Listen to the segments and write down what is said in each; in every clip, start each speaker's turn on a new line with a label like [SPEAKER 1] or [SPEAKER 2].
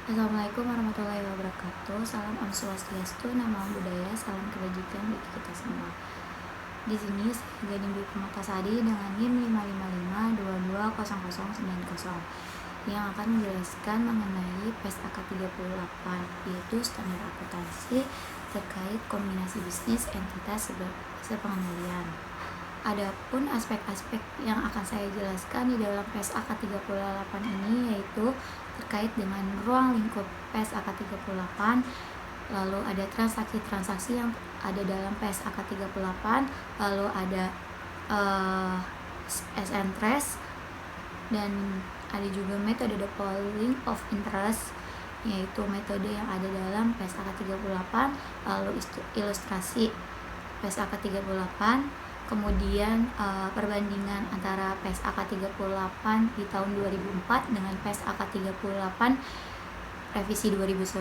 [SPEAKER 1] Assalamualaikum warahmatullahi wabarakatuh. Salam Om Swastiastu, nama budaya, salam kebajikan bagi kita semua. Di sini saya Gading Dwi Permatasari dengan NIM 555220090 yang akan menjelaskan mengenai PES AK 38, yaitu standar akuntansi terkait kombinasi bisnis entitas sepengendalian. Adapun aspek-aspek yang akan saya jelaskan di dalam PES AK 38 ini yaitu terkait dengan ruang lingkup PES AK 38, lalu ada transaksi-transaksi yang ada dalam PES AK 38, lalu ada SN Trace, dan ada juga metode the polling of interest, yaitu metode yang ada dalam PES AK 38, lalu ilustrasi PES AK 38, kemudian perbandingan antara PES AK 38 di tahun 2004 dengan PES AK 38 revisi 2012.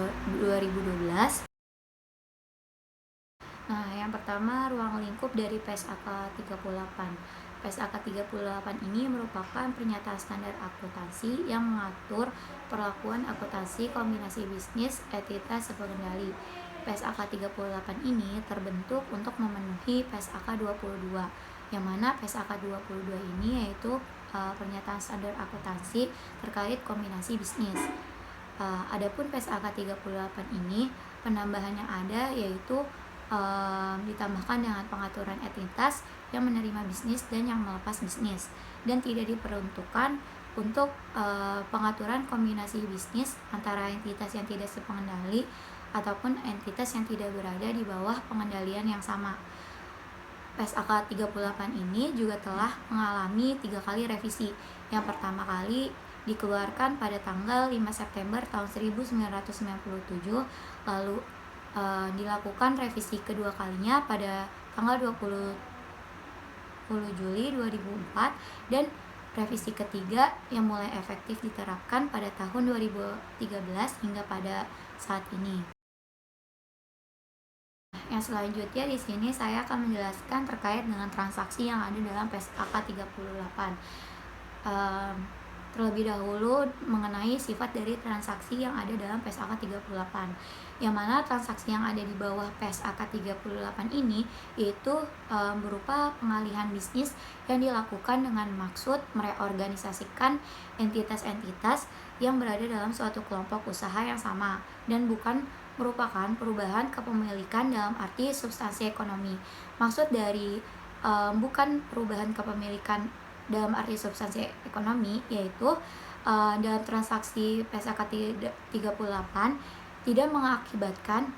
[SPEAKER 1] Nah, yang pertama ruang lingkup dari PES AK 38. PES AK 38 ini merupakan pernyataan standar akuntansi yang mengatur perlakuan akuntansi kombinasi bisnis entitas sepengendali. PES AK 38 ini terbentuk untuk memenuhi PES AK 22, yang mana PES AK 22 ini yaitu pernyataan standar akuntansi terkait kombinasi bisnis. Adapun PES AK 38 ini penambahan yang ada yaitu ditambahkan dengan pengaturan entitas yang menerima bisnis dan yang melepas bisnis, dan tidak diperuntukkan untuk pengaturan kombinasi bisnis antara entitas yang tidak sepengendali ataupun entitas yang tidak berada di bawah pengendalian yang sama. PES AK 38 ini juga telah mengalami 3 kali revisi. Yang pertama kali dikeluarkan pada tanggal 5 September tahun 1997, lalu dilakukan revisi kedua kalinya pada tanggal 20 Juli 2004, dan revisi ketiga yang mulai efektif diterapkan pada tahun 2013 hingga pada saat ini. Yang selanjutnya di sini saya akan menjelaskan terkait dengan transaksi yang ada dalam PES AK 38. Terlebih dahulu mengenai sifat dari transaksi yang ada dalam PES AK 38, yang mana transaksi yang ada di bawah PES AK 38 ini yaitu berupa pengalihan bisnis yang dilakukan dengan maksud mereorganisasikan entitas-entitas yang berada dalam suatu kelompok usaha yang sama, dan bukan merupakan perubahan kepemilikan dalam arti substansi ekonomi. Maksud dari bukan perubahan kepemilikan dalam arti substansi ekonomi yaitu dalam transaksi PES AK 38 tidak mengakibatkan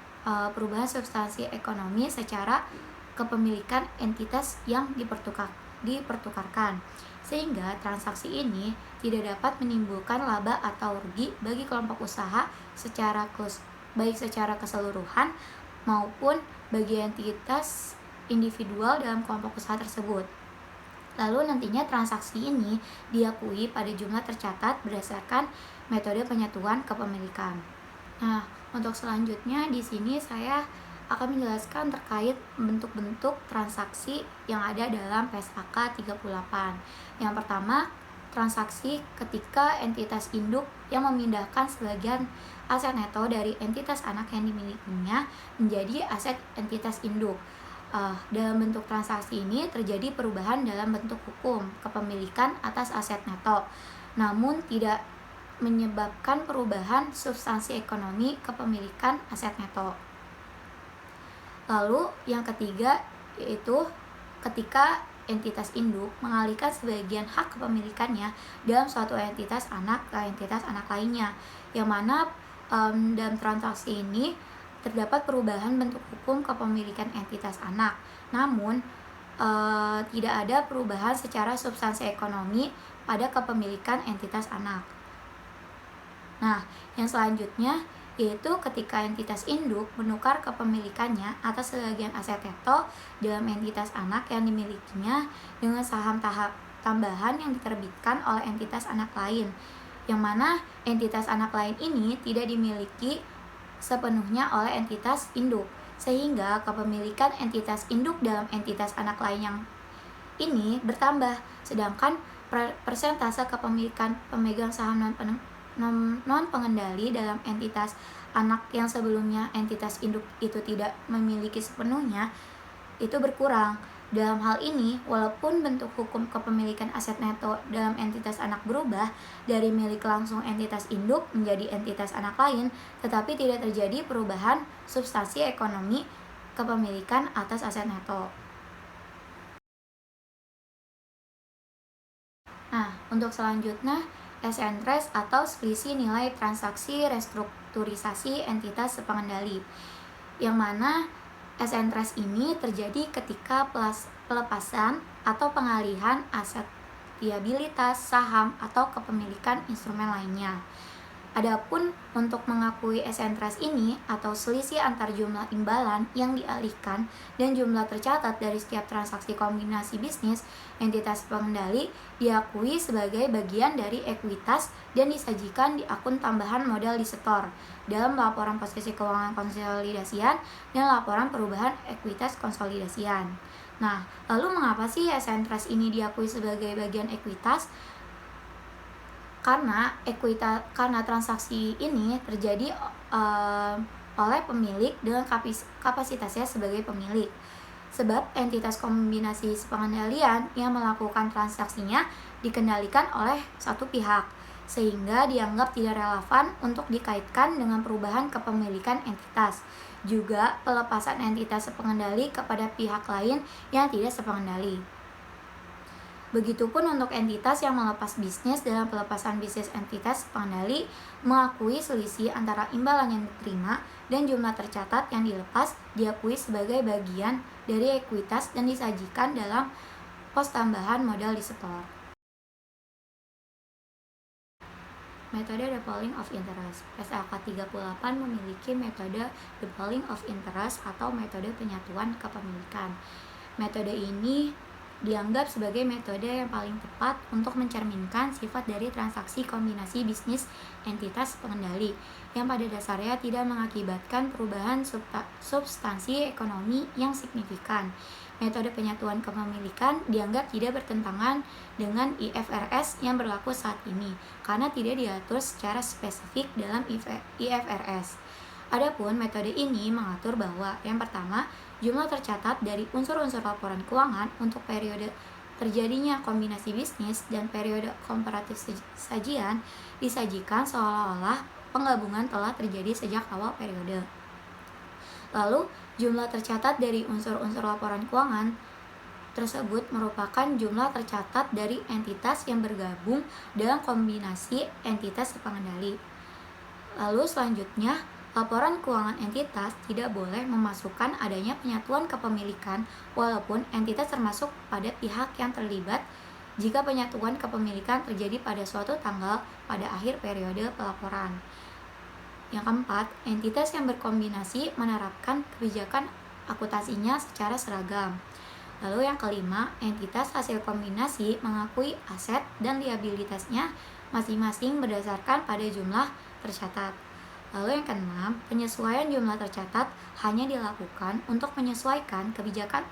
[SPEAKER 1] perubahan substansi ekonomi secara kepemilikan entitas yang dipertukarkan, sehingga transaksi ini tidak dapat menimbulkan laba atau rugi bagi kelompok usaha baik secara keseluruhan maupun bagi entitas individual dalam kelompok usaha tersebut. Lalu nantinya transaksi ini diakui pada jumlah tercatat berdasarkan metode penyatuan kepemilikan. Nah, untuk selanjutnya di sini saya akan menjelaskan terkait bentuk-bentuk transaksi yang ada dalam PES AK 38. Yang pertama, transaksi ketika entitas induk yang memindahkan sebagian aset neto dari entitas anak yang dimilikinya menjadi aset entitas induk. Dalam bentuk transaksi ini terjadi perubahan dalam bentuk hukum kepemilikan atas aset neto, namun tidak menyebabkan perubahan substansi ekonomi kepemilikan aset neto. Lalu yang ketiga yaitu ketika entitas induk mengalihkan sebagian hak kepemilikannya dalam suatu entitas anak ke entitas anak lainnya, yang mana dalam transaksi ini terdapat perubahan bentuk hukum kepemilikan entitas anak, namun tidak ada perubahan secara substansi ekonomi pada kepemilikan entitas anak. Nah, yang selanjutnya yaitu ketika entitas induk menukar kepemilikannya atas sebagian aset neto dalam entitas anak yang dimilikinya dengan saham tambahan yang diterbitkan oleh entitas anak lain, yang mana entitas anak lain ini tidak dimiliki sepenuhnya oleh entitas induk, sehingga kepemilikan entitas induk dalam entitas anak lain yang ini bertambah, sedangkan persentase kepemilikan pemegang saham non-pengendali dalam entitas anak yang sebelumnya entitas induk itu tidak memiliki sepenuhnya, itu berkurang. Dalam hal ini, walaupun bentuk hukum kepemilikan aset neto dalam entitas anak berubah dari milik langsung entitas induk menjadi entitas anak lain, tetapi tidak terjadi perubahan substansi ekonomi kepemilikan atas aset neto. Nah, untuk selanjutnya, S&RES atau selisih nilai transaksi restrukturisasi entitas pengendali, yang mana S&RES ini terjadi ketika pelepasan atau pengalihan aset liabilitas, saham, atau kepemilikan instrumen lainnya. Adapun untuk mengakui S&RES ini atau selisih antar jumlah imbalan yang dialihkan dan jumlah tercatat dari setiap transaksi kombinasi bisnis, entitas pengendali diakui sebagai bagian dari ekuitas dan disajikan di akun tambahan modal di setor dalam laporan posisi keuangan konsolidasian dan laporan perubahan ekuitas konsolidasian. Nah, lalu mengapa sih S&RES ini diakui sebagai bagian ekuitas? Karena transaksi ini terjadi oleh pemilik dengan kapasitasnya sebagai pemilik. Sebab entitas kombinasi pengendalian yang melakukan transaksinya dikendalikan oleh satu pihak, sehingga dianggap tidak relevan untuk dikaitkan dengan perubahan kepemilikan entitas. Juga pelepasan entitas pengendali kepada pihak lain yang tidak sepengendali. Begitupun untuk entitas yang melepas bisnis dalam pelepasan bisnis, entitas pengendali mengakui selisih antara imbalan yang diterima dan jumlah tercatat yang dilepas diakui sebagai bagian dari ekuitas dan disajikan dalam pos tambahan modal di setor. Metode defaulting of interest. PSAK 38 memiliki metode defaulting of interest atau metode penyatuan kepemilikan. Metode ini dianggap sebagai metode yang paling tepat untuk mencerminkan sifat dari transaksi kombinasi bisnis entitas pengendali yang pada dasarnya tidak mengakibatkan perubahan substansi ekonomi yang signifikan. Metode penyatuan kepemilikan dianggap tidak bertentangan dengan IFRS yang berlaku saat ini karena tidak diatur secara spesifik dalam IFRS. Adapun metode ini mengatur bahwa yang pertama, jumlah tercatat dari unsur-unsur laporan keuangan untuk periode terjadinya kombinasi bisnis dan periode komparatif sajian disajikan seolah-olah penggabungan telah terjadi sejak awal periode. Lalu, jumlah tercatat dari unsur-unsur laporan keuangan tersebut merupakan jumlah tercatat dari entitas yang bergabung dalam kombinasi entitas pengendali. Lalu selanjutnya, laporan keuangan entitas tidak boleh memasukkan adanya penyatuan kepemilikan walaupun entitas termasuk pada pihak yang terlibat jika penyatuan kepemilikan terjadi pada suatu tanggal pada akhir periode pelaporan. Yang keempat, entitas yang berkombinasi menerapkan kebijakan akuntansinya secara seragam. Lalu yang kelima, entitas hasil kombinasi mengakui aset dan liabilitasnya masing-masing berdasarkan pada jumlah tercatat. Lalu yang keenam, penyesuaian jumlah tercatat hanya dilakukan untuk menyesuaikan kebijakan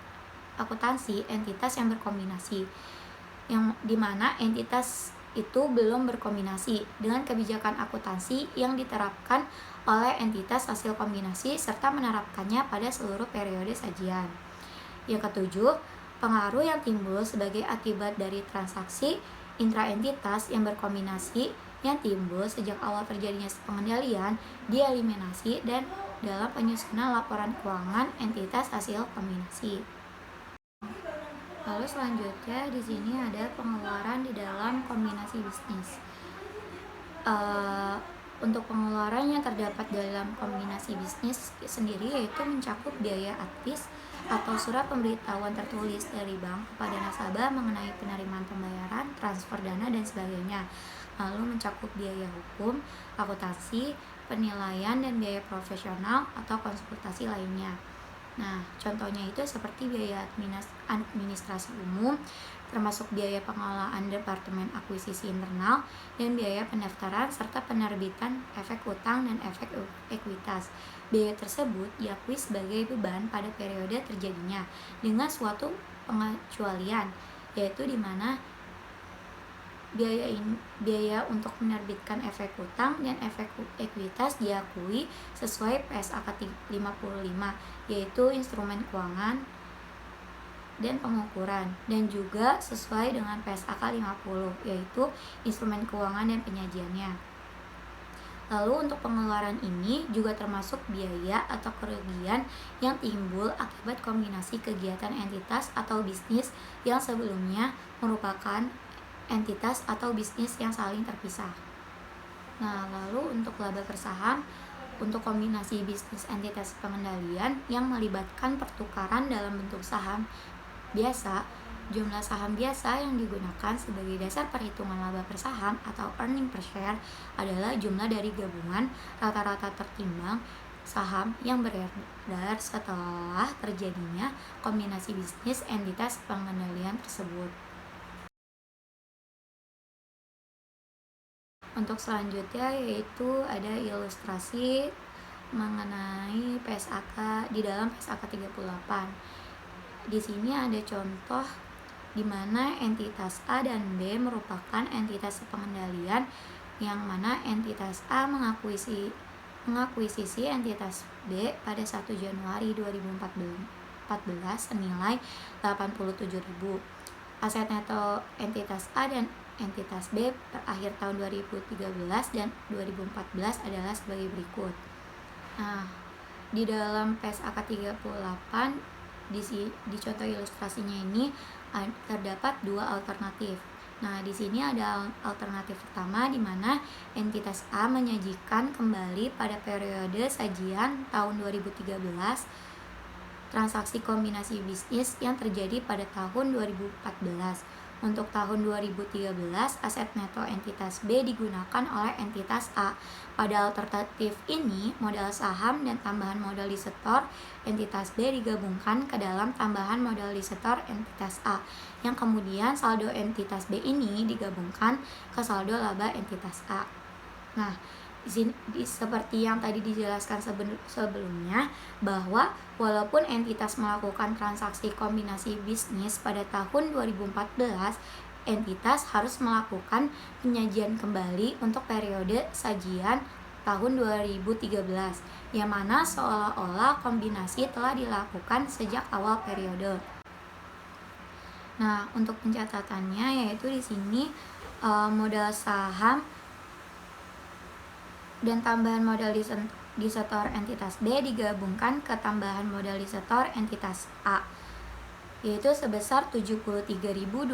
[SPEAKER 1] akuntansi entitas yang berkombinasi, yang dimana entitas itu belum berkombinasi dengan kebijakan akuntansi yang diterapkan oleh entitas hasil kombinasi serta menerapkannya pada seluruh periode sajian. Yang ketujuh, pengaruh yang timbul sebagai akibat dari transaksi intraentitas yang berkombinasi yang timbul sejak awal terjadinya pengendalian dieliminasi dan dalam penyusunan laporan keuangan entitas hasil kombinasi. Lalu selanjutnya di sini ada pengeluaran di dalam kombinasi bisnis. Untuk pengeluaran yang terdapat dalam kombinasi bisnis sendiri yaitu mencakup biaya advis atau surat pemberitahuan tertulis dari bank kepada nasabah mengenai penerimaan pembayaran, transfer dana, dan sebagainya. Lalu mencakup biaya hukum, akuntansi, penilaian, dan biaya profesional atau konsultasi lainnya. Nah, contohnya itu seperti biaya administrasi umum, termasuk biaya pengelolaan departemen akuisisi internal, dan biaya pendaftaran serta penerbitan efek utang dan efek ekuitas. Biaya tersebut diakui sebagai beban pada periode terjadinya dengan suatu pengecualian, yaitu di mana biaya untuk menerbitkan efek hutang dan efek ekuitas diakui sesuai PSAK 55, yaitu instrumen keuangan dan pengukuran, dan juga sesuai dengan PSAK 50, yaitu instrumen keuangan dan penyajiannya. Lalu untuk pengeluaran ini juga termasuk biaya atau kerugian yang timbul akibat kombinasi kegiatan entitas atau bisnis yang sebelumnya merupakan entitas atau bisnis yang saling terpisah. Nah, lalu untuk laba per saham, untuk kombinasi bisnis entitas pengendalian yang melibatkan pertukaran dalam bentuk saham biasa, jumlah saham biasa yang digunakan sebagai dasar perhitungan laba per saham atau earning per share adalah jumlah dari gabungan rata-rata tertimbang saham yang beredar setelah terjadinya kombinasi bisnis entitas pengendalian tersebut. Untuk selanjutnya yaitu ada ilustrasi mengenai PSAK di dalam PSAK 38. Di sini ada contoh di mana entitas A dan B merupakan entitas pengendalian, yang mana entitas A mengakuisisi entitas B pada 1 Januari 2014 senilai 87.000. Aset neto entitas A dan entitas B per akhir tahun 2013 dan 2014 adalah sebagai berikut. Nah, di dalam PSAK 38 di contoh ilustrasinya ini terdapat dua alternatif. Nah, di sini ada alternatif pertama di mana entitas A menyajikan kembali pada periode sajian tahun 2013 transaksi kombinasi bisnis yang terjadi pada tahun 2014. Untuk tahun 2013, aset neto entitas B digunakan oleh entitas A. Pada alternatif ini, modal saham dan tambahan modal disetor entitas B digabungkan ke dalam tambahan modal disetor entitas A, yang kemudian saldo entitas B ini digabungkan ke saldo laba entitas A. Nah, seperti yang tadi dijelaskan sebelumnya, bahwa walaupun entitas melakukan transaksi kombinasi bisnis pada tahun 2014, entitas harus melakukan penyajian kembali untuk periode sajian tahun 2013, yang mana seolah-olah kombinasi telah dilakukan sejak awal periode. Nah, untuk pencatatannya yaitu di sini modal saham dan tambahan modal disetor entitas B digabungkan ke tambahan modal disetor entitas A, yaitu sebesar 73.200.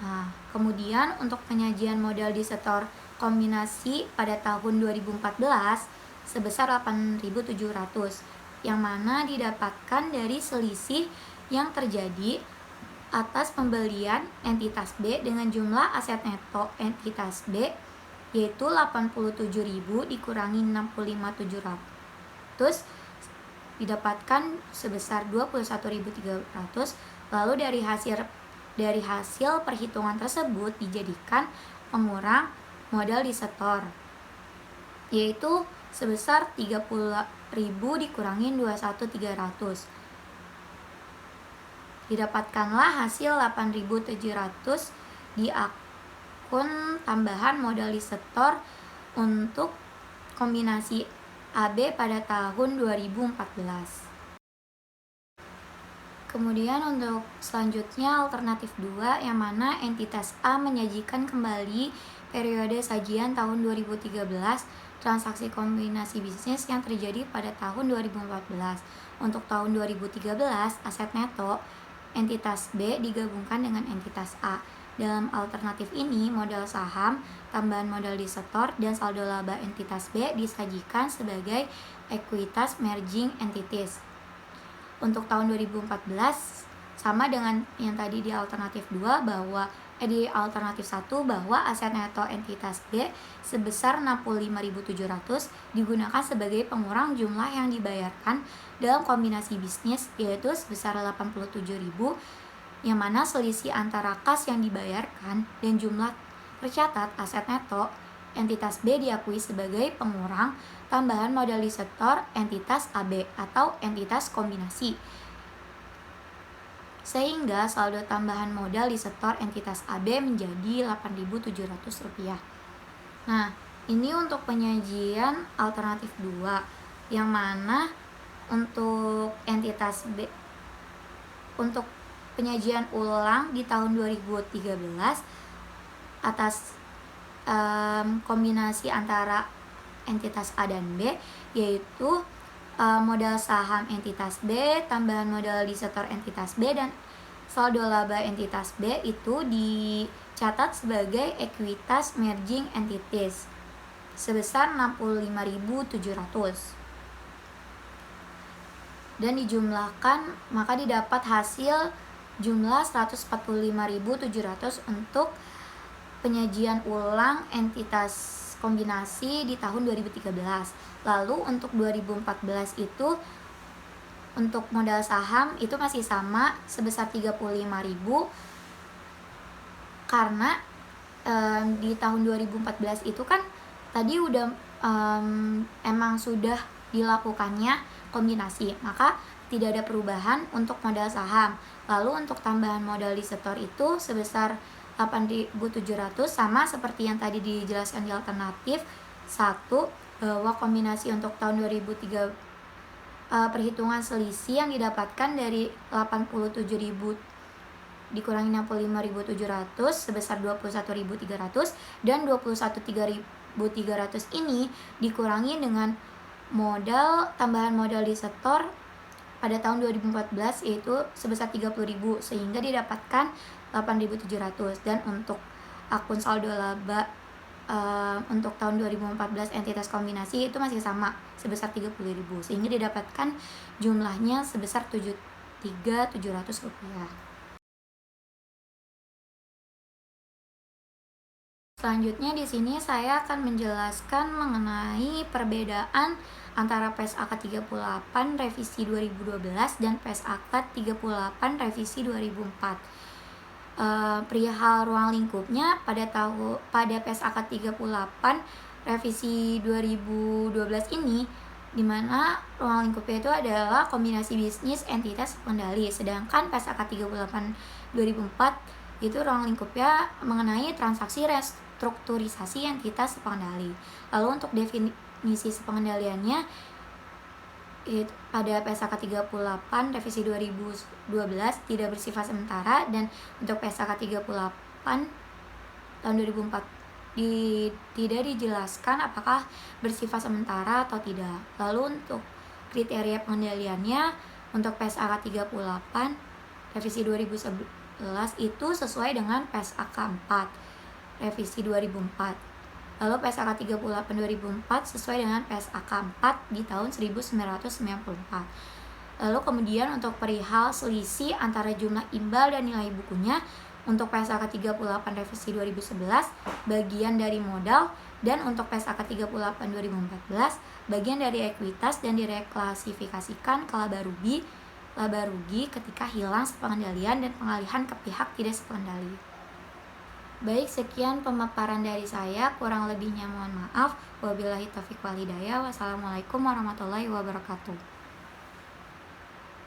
[SPEAKER 1] Nah, kemudian untuk penyajian modal disetor kombinasi pada tahun 2014 sebesar 8.700, yang mana didapatkan dari selisih yang terjadi atas pembelian entitas B dengan jumlah aset neto entitas B, yaitu 87.000 dikurangi 65.700 didapatkan sebesar 21.300. Lalu dari hasil perhitungan tersebut dijadikan pengurang modal disetor, yaitu sebesar 30.000 dikurangi 21.300. Didapatkanlah hasil 8.700 di akun tambahan modal disetor untuk kombinasi AB pada tahun 2014. Kemudian untuk selanjutnya alternatif 2, yang mana entitas A menyajikan kembali periode sajian tahun 2013 transaksi kombinasi bisnis yang terjadi pada tahun 2014. Untuk tahun 2013, aset neto entitas B digabungkan dengan entitas A. Dalam alternatif ini, modal saham, tambahan modal disetor, dan saldo laba entitas B disajikan sebagai ekuitas merging entities. Untuk tahun 2014 sama dengan yang tadi di alternatif 2 di alternatif 1 bahwa aset neto entitas B sebesar 65.700 digunakan sebagai pengurang jumlah yang dibayarkan dalam kombinasi bisnis, yaitu sebesar 87.000, yang mana selisih antara kas yang dibayarkan dan jumlah tercatat aset neto entitas B diakui sebagai pengurang tambahan modal disetor entitas AB atau entitas kombinasi. sehingga saldo tambahan modal disetor entitas AB menjadi Rp8.700. Nah, ini untuk penyajian alternatif 2, yang mana untuk entitas B, untuk penyajian ulang di tahun 2013 atas kombinasi antara entitas A dan B, yaitu modal saham entitas B, tambahan modal disetor entitas B, dan saldo laba entitas B itu dicatat sebagai ekuitas merging entities sebesar 65.700 dan dijumlahkan, maka didapat hasil jumlah 145.700 untuk penyajian ulang entitas kombinasi di tahun 2013. Lalu untuk 2014 itu untuk modal saham itu masih sama sebesar 35.000, karena di tahun 2014 itu kan tadi udah emang sudah dilakukannya kombinasi, maka tidak ada perubahan untuk modal saham. Lalu untuk tambahan modal disetor itu sebesar 8.700, sama seperti yang tadi dijelaskan di alternatif 1, bahwa kombinasi untuk tahun 2003 perhitungan selisih yang didapatkan dari 87.000 dikurangi 65.700 sebesar 21.300, dan 21.300 ini dikurangi dengan modal tambahan modal disetor pada tahun 2014 yaitu sebesar 30.000, sehingga didapatkan 8.700. Dan untuk akun saldo laba untuk tahun 2014 entitas kombinasi itu masih sama sebesar 30.000, sehingga didapatkan jumlahnya sebesar Rp73.700. Selanjutnya di sini saya akan menjelaskan mengenai perbedaan antara PSAK 38 revisi 2012 dan PSAK 38 revisi 2004. Perihal ruang lingkupnya pada PSAK 38 revisi 2012 ini, di mana ruang lingkupnya itu adalah kombinasi bisnis entitas pengendali, sedangkan PSAK 38 2004 itu ruang lingkupnya mengenai transaksi restrukturisasi entitas pengendali. Lalu untuk definisi pengendaliannya pada PSAK 38 revisi 2012 tidak bersifat sementara, dan untuk PSAK 38 tahun 2004 tidak dijelaskan apakah bersifat sementara atau tidak. Lalu untuk kriteria pengendaliannya untuk PSAK 38 revisi 2011 itu sesuai dengan PSAK 4 revisi 2004. Lalu PSAK 38 2004 sesuai dengan PSAK 4 di tahun 1994. Lalu kemudian untuk perihal selisih antara jumlah imbal dan nilai bukunya, untuk PSAK 38 revisi 2011 bagian dari modal, dan untuk PSAK 38 2014 bagian dari ekuitas dan direklasifikasikan ke laba rugi ketika hilang sepengendalian dan pengalihan ke pihak tidak sepengendali. Baik, sekian pemaparan dari saya, kurang lebihnya mohon maaf. Wabillahi taufiq wal hidayah. Wassalamualaikum warahmatullahi wabarakatuh.